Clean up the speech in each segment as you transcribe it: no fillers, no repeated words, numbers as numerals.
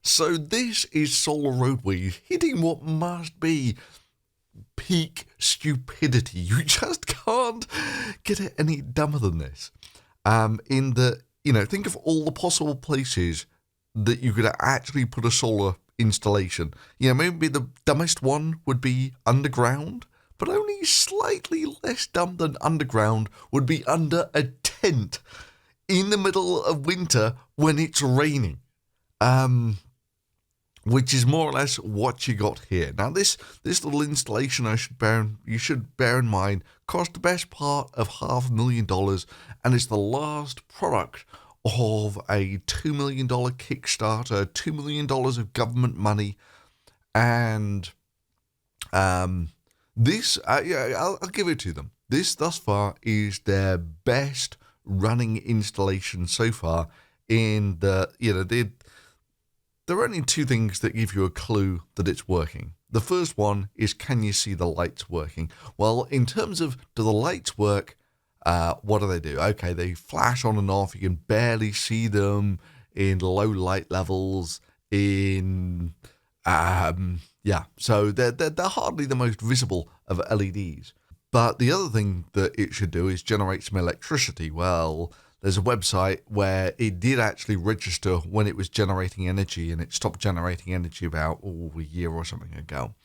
So this is Solar Roadways hitting what must be peak stupidity. You just can't get it any dumber than this. In the, think of all the possible places that you could actually put a solar installation. Maybe the dumbest one would be underground, but only slightly less dumb than underground would be under a tent in the middle of winter when it's raining. Which is more or less what you got here. Now, this little installation, you should bear in mind, cost the best part of $500,000, and it's the last product of a $2 million Kickstarter, $2 million of government money, and this, I'll give it to them. This thus far is their best running installation so far. In there are only two things that give you a clue that it's working. The first one is, can you see the lights working? Well, in terms of, do the lights work? What do? Okay, they flash on and off. You can barely see them in low light levels. So they're hardly the most visible of LEDs. But the other thing that it should do is generate some electricity. Well, there's a website where it did actually register when it was generating energy, and it stopped generating energy about a year or something ago.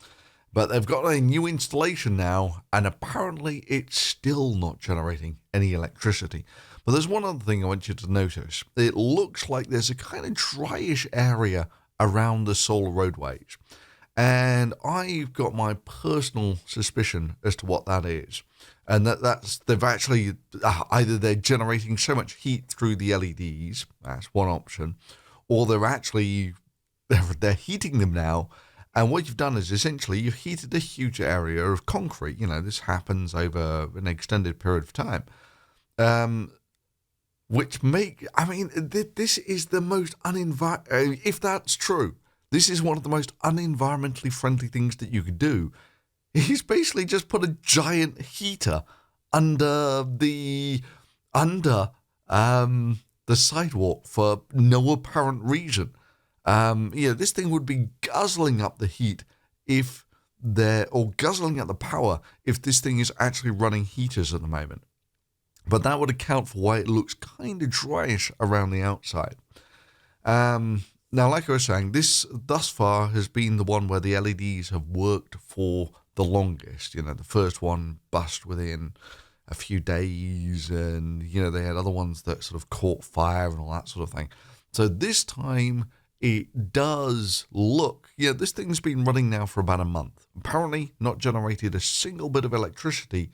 But they've got a new installation now, and apparently it's still not generating any electricity. But there's one other thing I want you to notice. It looks like there's a kind of dryish area around the solar roadways. And I've got my personal suspicion as to what that is. And they've actually, either they're generating so much heat through the LEDs, that's one option, or they're heating them now. And what you've done is essentially you've heated a huge area of concrete. This happens over an extended period of time. This is the most if that's true, this is one of the most unenvironmentally friendly things that you could do. He's basically just put a giant heater under the sidewalk for no apparent reason. This thing would be guzzling up the heat guzzling up the power if this thing is actually running heaters at the moment. But that would account for why it looks kind of dryish around the outside. Now, like I was saying, this thus far has been the one where the LEDs have worked for the longest. The first one bust within a few days, and, they had other ones that sort of caught fire and all that sort of thing. So this time it does look, this thing's been running now for about a month. Apparently not generated a single bit of electricity,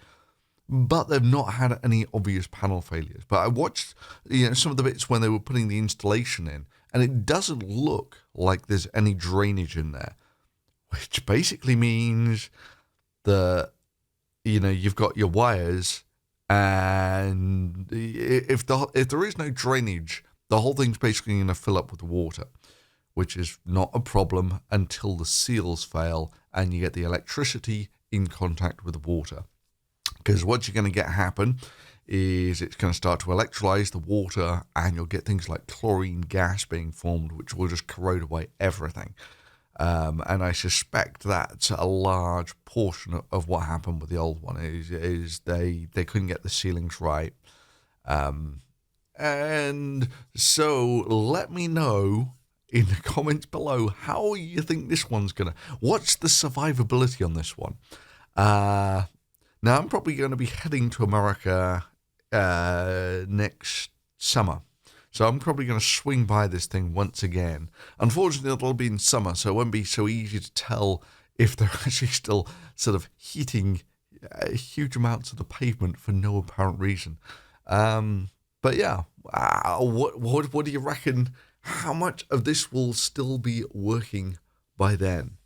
but they've not had any obvious panel failures. But I watched some of the bits when they were putting the installation in, and it doesn't look like there's any drainage in there, which basically means that, you've got your wires, and if there is no drainage, the whole thing's basically going to fill up with water, which is not a problem until the seals fail and you get the electricity in contact with the water. Because what you're going to get happen is it's going to start to electrolyze the water, and you'll get things like chlorine gas being formed, which will just corrode away everything. And I suspect that's a large portion of what happened with the old one is they couldn't get the sealings right. And so let me know in the comments below how you think this one's going to... What's the survivability on this one? Now, I'm probably going to be heading to America next summer. So I'm probably going to swing by this thing once again. Unfortunately, it'll be in summer, so it won't be so easy to tell if they're actually still sort of heating huge amounts of the pavement for no apparent reason. But yeah, what do you reckon? How much of this will still be working by then?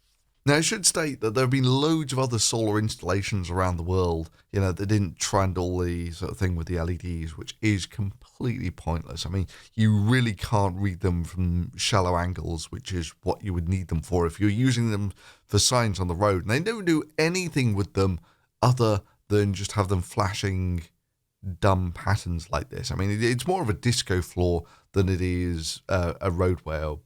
Now, I should state that there have been loads of other solar installations around the world, that didn't try and do all the sort of thing with the LEDs, which is completely pointless. I mean, you really can't read them from shallow angles, which is what you would need them for if you're using them for signs on the road. And they don't do anything with them other than just have them flashing dumb patterns like this. I mean, it's more of a disco floor than it is a roadway or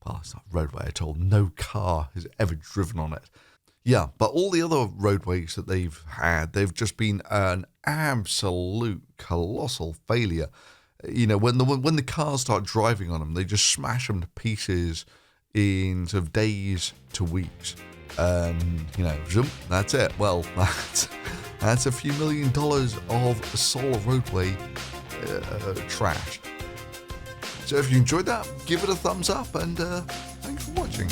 well, it's not a roadway at all. No car has ever driven on it. Yeah, but all the other roadways that they've had, they've just been an absolute colossal failure. You know, when the cars start driving on them, they just smash them to pieces in sort of days to weeks. And, you know, zoom, that's it. Well, that's a few $1 million of solar roadway trash. So if you enjoyed that, give it a thumbs up, and thanks for watching.